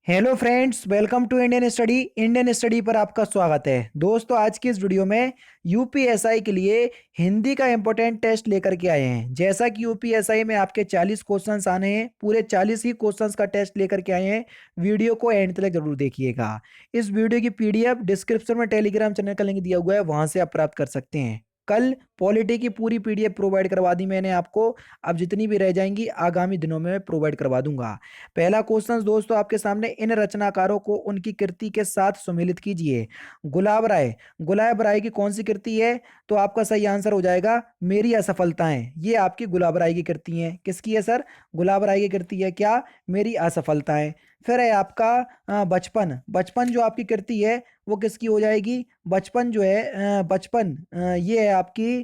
Hello friends, welcome to Indian study पर आपका स्वागत है। दोस्तों, आज की इस वीडियो में यूपीएसआई के लिए हिंदी का इंपॉर्टेंट टेस्ट लेकर के आए हैं। जैसा कि यूपीएसआई में आपके 40 क्वेश्चंस आने हैं, पूरे 40 ही क्वेश्चंस का टेस्ट लेकर के आए हैं। वीडियो को एंड तक जरूर देखिएगा। इस वीडियो की पीडीएफ डिस्क्रिप्शन में टेलीग्राम चैनल का लिंक दिया हुआ है, वहां से आप प्राप्त कर सकते हैं। कल पॉलिटी की पूरी पीडीएफ प्रोवाइड करवा दी मैंने आपको। अब जितनी भी रह जाएंगी आगामी दिनों में मैं प्रोवाइड करवा दूंगा। पहला क्वेश्चन दोस्तों आपके सामने, इन रचनाकारों को उनकी कृति के साथ सुमेलित कीजिए। गुलाब राय, गुलाब राय की कौन सी कृति है? तो आपका सही आंसर हो जाएगा मेरी असफलताएं। ये आपकी गुलाब राय की कृति है। किसकी है सर? गुलाब राय की कृति है क्या? मेरी असफलताएं। फिर है आपका बचपन। बचपन जो आपकी कृति है वो किसकी हो जाएगी? बचपन जो है बचपन ये है आपकी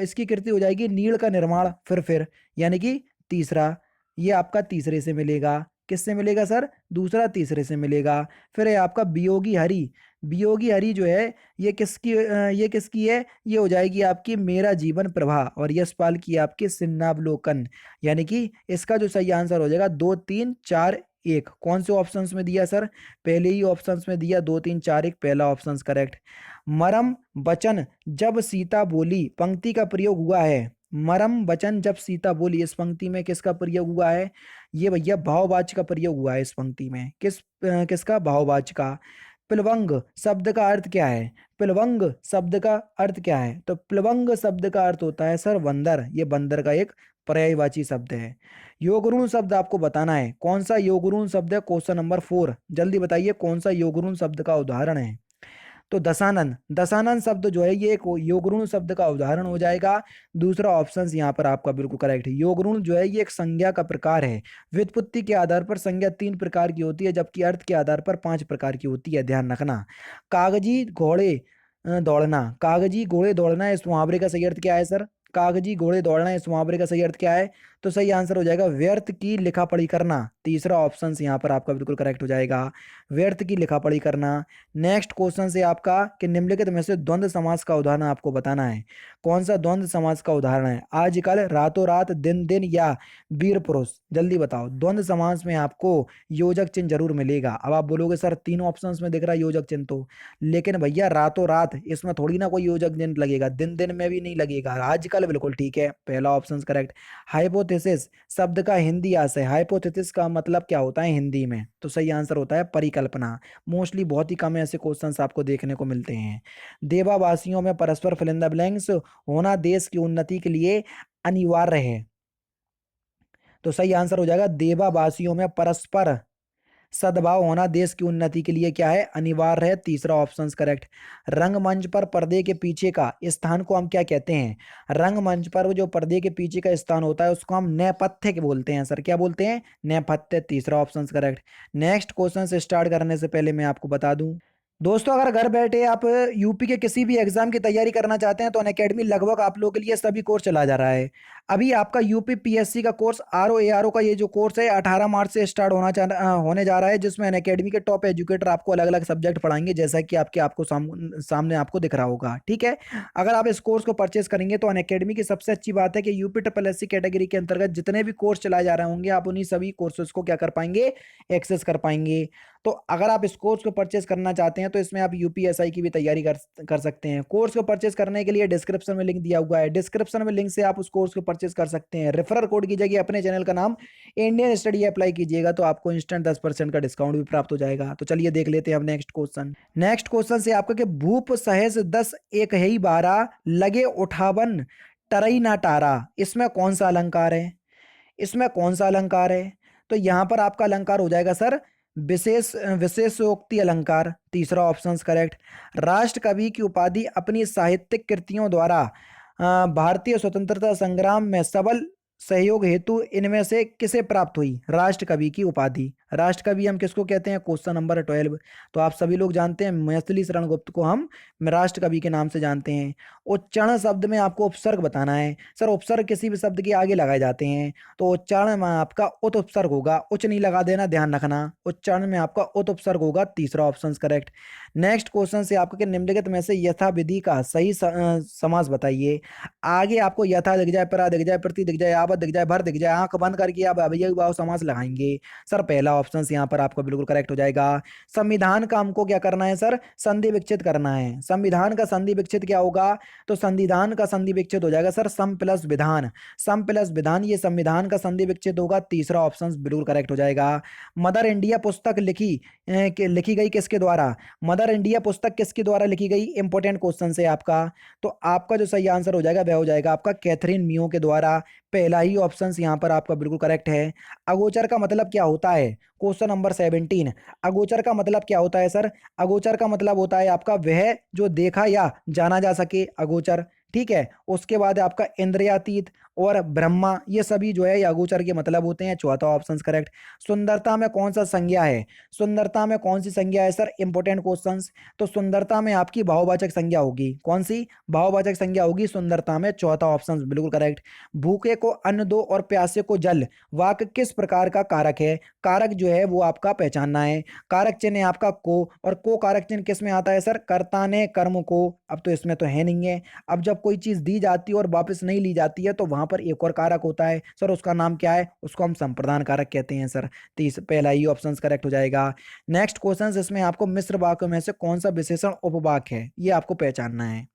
इसकी कृति हो जाएगी नीड़ का निर्माण। फिर यानी कि तीसरा, ये आपका तीसरे से मिलेगा। किससे मिलेगा सर? दूसरा तीसरे से मिलेगा। फिर है आपका वियोगी हरि। वियोगी हरि जो है ये किसकी है? ये हो जाएगी आपकी मेरा जीवन प्रभा। और यशपाल की आपकी सिन्नावलोकन। यानी कि इसका जो सही आंसर हो जाएगा 2 3 4 1। कौन से ऑप्शंस में दिया सर? पहले ही ऑप्शंस में दिया 2 3 4 1, पहला ऑप्शन करेक्ट। मरम वचन जब सीता बोली पंक्ति का प्रयोग हुआ है। मरम वचन जब सीता बोली, इस पंक्ति में किसका प्रयोग हुआ है? ये भैया भाववाच्य का प्रयोग हुआ है इस पंक्ति में। किसका? भाववाच्य का। प्लवंग शब्द का अर्थ क्या है? प्लवंग शब्द का अर्थ क्या है? तो प्लवंग शब्द का अर्थ होता है सर बंदर। ये बंदर का एक पर्यायवाची शब्द है। योगऋण शब्द आपको बताना है। कौन सा योगऋण शब्द है? क्वेश्चन नंबर 4, जल्दी बताइए कौन सा योगऋण शब्द का उदाहरण है? तो दशानन, दशानन शब्द जो है ये एक योगऋण शब्द का उदाहरण हो जाएगा। दूसरा ऑप्शन यहाँ पर आपका बिल्कुल करेक्ट है। योगऋण जो है ये एक संज्ञा का प्रकार है। व्युत्पत्ति के आधार पर संज्ञा 3 प्रकार की होती है, जबकि अर्थ के आधार पर 5 प्रकार की होती है, ध्यान रखना। कागजी घोड़े दौड़ना, कागजी घोड़े दौड़ना, इस मुहावरे का सही अर्थ क्या है सर? कागजी घोड़े दौड़ना, इस मुहावरे का सही अर्थ क्या है? तो सही आंसर हो जाएगा व्यर्थ की लिखा पढ़ी करना। तीसरा ऑप्शन यहाँ पर आपका बिल्कुल करेक्ट हो जाएगा, व्यर्थ की लिखा पढ़ी करना। नेक्स्ट क्वेश्चन से आपका कि निम्नलिखित में से द्वंद्व समास का उदाहरण आपको बताना है। कौन सा द्वंद्व समास का उदाहरण है? आजकल, रातों रात, दिन दिन या वीर पुरुष? जल्दी बताओ। द्वंद्व समास में आपको योजक चिन्ह जरूर मिलेगा। अब आप बोलोगे सर 3 ऑप्शंस में दिख रहा है योजक चिन्ह तो, लेकिन भैया रातों रात इसमें थोड़ी ना कोई योजक चिन्ह लगेगा, दिन दिन में भी नहीं लगेगा। आजकल बिल्कुल ठीक है, पहला ऑप्शन करेक्ट। हाइपोथेसिस शब्द का हिंदी आशय, हाइपोथेसिस का मतलब क्या होता है हिंदी में? तो सही आंसर होता है परिकल्पना। मोस्टली बहुत ही कम ऐसे क्वेश्चंस आपको देखने को मिलते हैं। देवावासियों में परस्पर फिल इन द ब्लैंक्स होना देश की उन्नति के लिए अनिवार्य है। तो सही आंसर हो जाएगा देवावासियों में परस्पर सद्भाव होना देश की उन्नति के लिए क्या है? अनिवार्य है। तीसरा ऑप्शन करेक्ट। रंगमंच पर पर्दे के पीछे का स्थान को हम क्या कहते हैं? रंगमंच पर वो जो पर्दे के पीछे का स्थान होता है उसको हम नेपथ्य के बोलते हैं सर। क्या बोलते हैं? नेपथ्य। तीसरा ऑप्शन करेक्ट। नेक्स्ट क्वेश्चन से स्टार्ट करने से पहले मैं आपको बता दूं दोस्तों, अगर घर बैठे आप यूपी के किसी भी एग्जाम की तैयारी करना चाहते हैं तो अनअकैडमी लगभग आप लोगों के लिए सभी कोर्स चला जा रहा है। अभी आपका यूपी पीएससी का कोर्स आरओ का ये जो कोर्स है 18 मार्च से स्टार्ट होने जा रहा है, जिसमें अनअकैडमी के टॉप एजुकेटर आपको अलग अलग सब्जेक्ट पढ़ाएंगे, जैसा कि आपको सामने आपको दिख रहा होगा। ठीक है, अगर आप इस कोर्स को परचेस करेंगे तो अनअकैडमी की सबसे अच्छी बात है कि UP triple S C category के अंतर्गत जितने भी कोर्स चलाए जा रहे होंगे आप उन्हीं सभी कोर्सेज को क्या कर पाएंगे? एक्सेस कर पाएंगे। तो अगर आप इस कोर्स को परचेस करना चाहते हैं तो इसमें आप यूपीएसआई की भी तैयारी कर सकते हैं। कोर्स को परचेस करने के लिए डिस्क्रिप्शन में लिंक दिया हुआ है, डिस्क्रिप्शन में लिंक से आप उस कोर्स को परचेस कर सकते हैं। रेफरल कोड की जगह अपने चैनल का नाम इंडियन स्टडी अप्लाई कीजिएगा तो आपको इंस्टेंट 10% का डिस्काउंट भी प्राप्त हो जाएगा। तो चलिए देख लेते हैं अब नेक्स्ट क्वेश्चन। नेक्स्ट क्वेश्चन से आपका कि भूप सहेज 10 एक है 12 लगे उठावन टरई ना टारा, इसमें कौन सा अलंकार है? इसमें कौन सा अलंकार है? तो यहां पर आपका अलंकार हो जाएगा सर विशेषोक्ति अलंकार। तीसरा ऑप्शन करेक्ट। राष्ट्र कवि की उपाधि अपनी साहित्यिक कृतियों द्वारा भारतीय स्वतंत्रता संग्राम में सबल सहयोग हेतु इनमें से किसे प्राप्त हुई? राष्ट्र कवि की उपाधि। राष्ट्र कवि हम किसको कहते हैं? Question number 12। तो आप सभी लोग जानते हैं मैथिली शरण गुप्त को हम राष्ट्र कवि के नाम से जानते हैं। उच्चारण शब्द में आपको उपसर्ग बताना है। सर उपसर्ग किसी भी शब्द के आगे लगाए जाते हैं, तो उच्चारण में आपका उत उपसर्ग होगा, उच्च नहीं लगा देना, ध्यान रखना। उच्चारण में आपका उत उपसर्ग होगा। तीसरा ऑप्शन करेक्ट। नेक्स्ट क्वेश्चन से आपको कि निम्नलिखित में से यथा विधि का सही समास बताइए। आगे आपको यथा दिख जाए, परा दिख जाए, प्रति दिख जाए, आवत दिख जाए, भर दिख जाए, आंख बंद करके आप अवयवी भाव समास लगाएंगे। सर पहला ऑप्शन यहाँ पर आपका बिल्कुल करेक्ट हो जाएगा। संविधान का हमको क्या करना है सर, संधि विच्छेद करना है। संविधान का संधि विच्छेद क्या होगा, तो संविधान का संधि विच्छेद हो जाएगा सर सम प्लस विधान। सम प्लस विधान, ये संविधान का संधि विच्छेद होगा। तीसरा ऑप्शन बिल्कुल करेक्ट हो जाएगा। मदर इंडिया पुस्तक लिखी गई किसके द्वारा, मदर इंडिया पुस्तक किसके द्वारा लिखी गई, इंपॉर्टेंट क्वेश्चन है आपका। तो आपका जो सही आंसर हो जाएगा वह हो जाएगा आपका कैथरीन मियो के द्वारा। पहला ही ऑप्शन यहाँ पर आपका बिल्कुल करेक्ट है। अगोचर का मतलब क्या होता है, क्वेश्चन नंबर 17। अगोचर का मतलब क्या होता है सर, अगोचर का मतलब होता है आपका वह जो देखा या जाना जा सके, अगोचर। ठीक है, उसके बाद आपका इंद्रियातीत और ब्रह्मा, ये सभी जो है ये अगोचर के मतलब होते हैं। चौथा ऑप्शन करेक्ट। सुंदरता में कौन सा संज्ञा है, सुंदरता में कौन सी संज्ञा है सर, इंपॉर्टेंट क्वेश्चंस। तो सुंदरता में आपकी भाववाचक संज्ञा होगी, कौन सी भाववाचक संज्ञा होगी सुंदरता में, चौथा ऑप्शन बिल्कुल करेक्ट। भूखे को अन्न दो और प्यासे को जल, वाक्य किस प्रकार का कारक है, कारक जो है वो आपका पहचानना है। कारक चिन्ह है आपका को, और को कारक चिन्ह किस में आता है सर, कर्ता ने कर्म को। अब तो इसमें तो है नहीं है। अब जब कोई चीज दी जाती है और वापस नहीं ली जाती है तो वहां पर एक और कारक होता है सर, उसका नाम क्या है, उसको हम संप्रदान कारक कहते हैं सर। पहला ही ऑप्शन करेक्ट हो जाएगा। नेक्स्ट क्वेश्चन, इसमें आपको मिश्र वाक्यों में से कौन सा विशेषण उपवाक्य है ये आपको पहचानना है।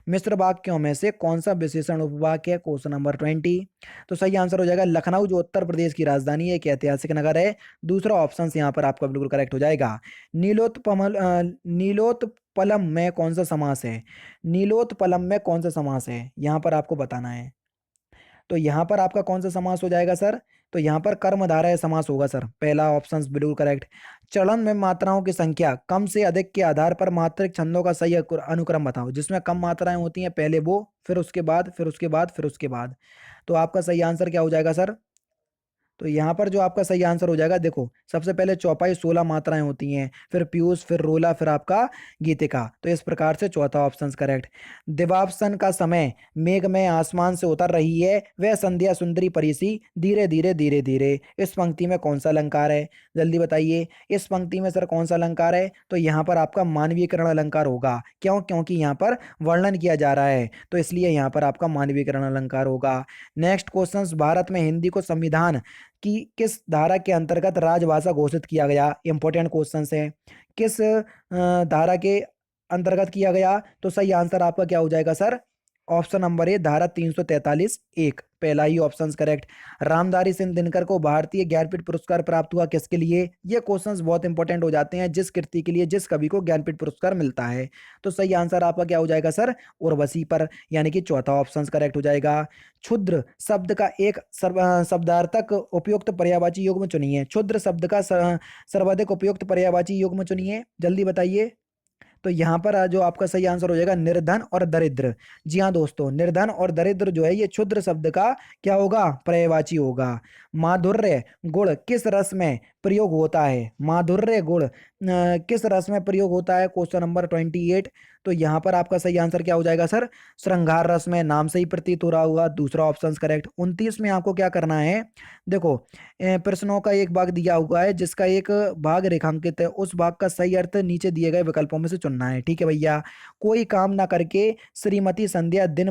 मिश्र वाक्यों में से कौन सा विशेषण उपवाक्य है, क्वेश्चन नंबर 20। तो सही आंसर हो जाएगा लखनऊ, जो उत्तर प्रदेश की राजधानी है, एक ऐतिहासिक नगर है। दूसरा ऑप्शन यहाँ पर आपका बिल्कुल करेक्ट हो जाएगा। नीलोत्पलम में कौन सा समास है, नीलोत्पलम में कौन सा समास है, यहाँ पर आपको बताना है। तो यहाँ पर आपका कौन सा समास हो जाएगा सर, तो यहाँ पर कर्मधारय समास होगा सर, पहला ऑप्शन बिल्कुल करेक्ट। चलन में मात्राओं की संख्या कम से अधिक के आधार पर मात्रिक छंदों का सही अनुक्रम बताओ। जिसमें कम मात्राएं होती हैं, पहले वो, फिर उसके बाद, फिर उसके बाद, फिर उसके बाद। तो आपका सही आंसर क्या हो जाएगा सर, तो यहाँ पर जो आपका सही आंसर हो जाएगा, देखो सबसे पहले चौपाई 16 मात्राएं होती हैं, फिर पीयूष, फिर रोला, फिर आपका गीतिका। तो इस प्रकार से चौथा ऑप्शन करेक्ट। दिवावसन का समय मेघ में आसमान से उतर रही है, वह संध्या सुंदरी परिसी धीरे धीरे धीरे धीरे। इस पंक्ति में कौन सा अलंकार है, जल्दी बताइए। इस पंक्ति में सर कौन सा अलंकार है, तो यहाँ पर आपका मानवीकरण अलंकार होगा। क्यों, क्योंकि यहाँ पर वर्णन किया जा रहा है, तो इसलिए यहाँ पर आपका मानवीकरण अलंकार होगा। नेक्स्ट क्वेश्चन, भारत में हिंदी को संविधान कि किस धारा के अंतर्गत राजभाषा घोषित किया गया, इंपॉर्टेंट क्वेश्चन है। किस धारा के अंतर्गत किया गया, तो सही आंसर आपका क्या हो जाएगा सर, ऑप्शन नंबर ए, धारा 343(1), पहला ही ऑप्शन करेक्ट। रामधारी सिंह दिनकर को भारतीय ज्ञानपीठ पुरस्कार प्राप्त हुआ किसके लिए, ये क्वेश्चंस बहुत इंपॉर्टेंट हो जाते हैं, जिस कृति के लिए जिस कवि को ज्ञानपीठ पुरस्कार मिलता है। तो सही आंसर आपका क्या हो जाएगा सर, उर्वशी पर, यानी कि चौथा ऑप्शन करेक्ट हो जाएगा। क्षुद्र शब्द का एक शब्दार्थक उपयुक्त पर्यायवाची युग्म चुनिए। क्षुद्र शब्द का सर्वाधिक उपयुक्त पर्यायवाची युग्म चुनिए, जल्दी बताइए। तो यहाँ पर जो आपका सही आंसर हो जाएगा निर्धन और दरिद्र। जी हाँ दोस्तों, निर्धन और दरिद्र जो है ये क्षुद्र शब्द का क्या होगा, पर्यायवाची होगा। माधुर्य गुण किस रस में प्रयोग होता है, माधुर्य गुण किस रस में प्रयोग होता है, क्वेश्चन नंबर 28। तो यहाँ पर आपका सही आंसर क्या हो जाएगा सर, श्रृंगार रस में, नाम से ही प्रतीत हो रहा होगा, दूसरा ऑप्शन करेक्ट। 29 में आपको क्या करना है, देखो प्रश्नों का एक भाग दिया हुआ है जिसका एक भाग रेखांकित है, उस भाग का सही अर्थ नीचे दिए गए विकल्पों में से चुनना है। ठीक है भैया। कोई काम ना करके श्रीमती संध्या दिन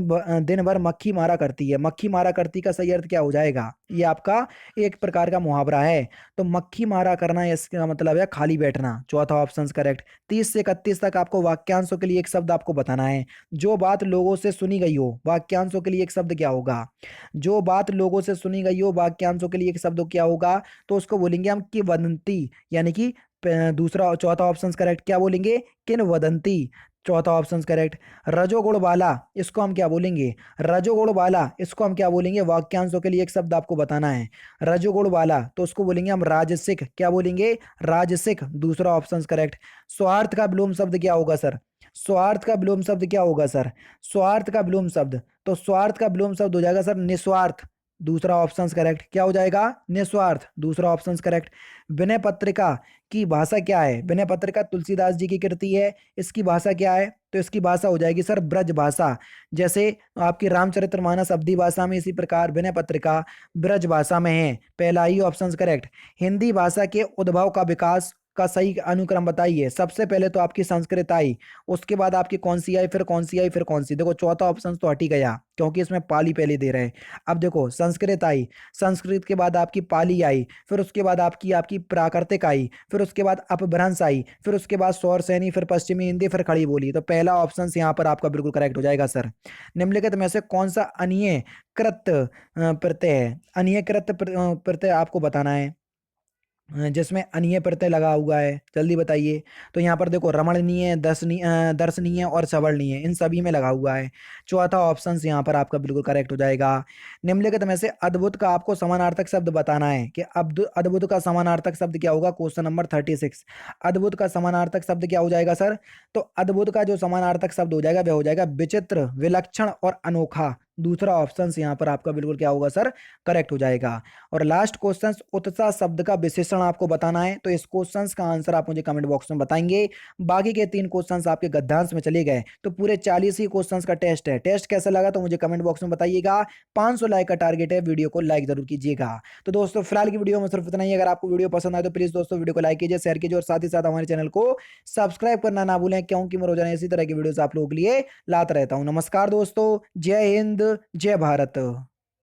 भर मक्खी मारा करती है, मक्खी मारा करती का सही अर्थ क्या हो जाएगा, ये आपका एक प्रकार का मुहावरा है। तो मक्खी मारा करना इसका मतलब है खाली बैठना, चौथा ऑप्शन करेक्ट। 30 से 31 तक आपको वाक्यांशों के लिए एक शब्द आपको बताना है। जो बात लोगों से सुनी गई हो, वाक्यांशों के लिए एक शब्द क्या होगा, जो बात लोगों से सुनी गई हो, वाक्यांशों के लिए एक शब्द क्या होगा, तो उसको बोलेंगे हम किंवदंती, यानी कि दूसरा चौथा ऑप्शन करेक्ट, क्या बोलेंगे, किंवदंती, चौथा ऑप्शन करेक्ट। रजोगुण वाला, इसको हम क्या बोलेंगे, रजोगुण वाला, इसको हम क्या बोलेंगे, वाक्यांशों के लिए एक शब्द आपको बताना है। रजोगुण वाला, तो उसको बोलेंगे हम राजसिक, क्या बोलेंगे, राजसिक, दूसरा ऑप्शन करेक्ट। स्वार्थ का विलोम शब्द क्या होगा सर, स्वार्थ का विलोम शब्द क्या होगा सर, स्वार्थ का विलोम शब्द, तो स्वार्थ का विलोम शब्द हो जाएगा सर निस्वार्थ, दूसरा ऑप्शन करेक्ट। क्या हो जाएगा, निस्वार्थ, दूसरा ऑप्शन करेक्ट। विनय पत्रिका की भाषा क्या है, विनय पत्रिका तुलसीदास जी की कृति है, इसकी भाषा क्या है, तो इसकी भाषा हो जाएगी सर ब्रज भाषा। जैसे आपकी रामचरितमानस अवधी भाषा में, इसी प्रकार विनय पत्रिका ब्रज भाषा में है, पहला ही ऑप्शन करेक्ट। हिंदी भाषा के उद्भव का विकास का सही अनुक्रम बताइए। सबसे पहले तो आपकी संस्कृत आई, उसके बाद आपकी कौन सी आई, फिर कौन सी आई, फिर कौन सी। देखो चौथा ऑप्शन तो हट ही गया क्योंकि इसमें पाली पहले दे रहे हैं। अब देखो संस्कृत आई, संस्कृत के बाद आपकी पाली आई, फिर उसके बाद आपकी आपकी प्राकृतिक आई, फिर उसके बाद अपभ्रंश आई, फिर उसके बाद सौर सैनी, फिर पश्चिमी हिंदी, फिर खड़ी बोली। तो पहला ऑप्शन यहाँ पर आपका बिल्कुल करेक्ट हो जाएगा सर। निम्नलिखित में से कौन सा अनियकृत प्रत्यय है? अनियकृत प्रत्यय आपको बताना है, जिसमें अनीय प्रत्यय लगा हुआ है, जल्दी बताइए। तो यहाँ पर देखो रमणीय, दर्शनीय और सवर्णीय, इन सभी में लगा हुआ है। चौथा ऑप्शन यहाँ पर आपका बिल्कुल करेक्ट हो जाएगा। निम्नलिखित में से अद्भुत का आपको समानार्थक शब्द बताना है कि अद्भुत का समानार्थक शब्द क्या होगा। क्वेश्चन नंबर 36, अद्भुत का समानार्थक शब्द क्या हो जाएगा सर? तो अद्भुत का जो समानार्थक शब्द हो जाएगा वह हो जाएगा विचित्र, विलक्षण और अनोखा। दूसरा ऑप्शन यहाँ पर आपका बिल्कुल क्या होगा सर? करेक्ट हो जाएगा। और लास्ट क्वेश्चन, उत्साह शब्द का विशेषण आपको बताना है। तो इस क्वेश्चन का आंसर आप मुझे कमेंट बॉक्स में बताएंगे। बाकी के 3 क्वेश्चंस आपके गद्यांश में चले गए, तो पूरे 40 ही क्वेश्चंस का टेस्ट है। टेस्ट कैसा लगा तो मुझे कमेंट बॉक्स में बताइएगा। 500 लाइक का टारगेट है, वीडियो को लाइक जरूर कीजिएगा। तो दोस्तों फिलहाल की वीडियो में सिर्फ इतना ही। अगर आपको वीडियो पसंद आए तो प्लीज दोस्तों वीडियो को लाइक कीजिए, शेयर कीजिए और साथ ही साथ हमारे चैनल को सब्सक्राइब करना ना भूलें, क्योंकि मैं रोजाना इसी तरह की वीडियोस आप लोगों के लिए लाता रहता हूं। नमस्कार दोस्तों, जय हिंद, जय भारत।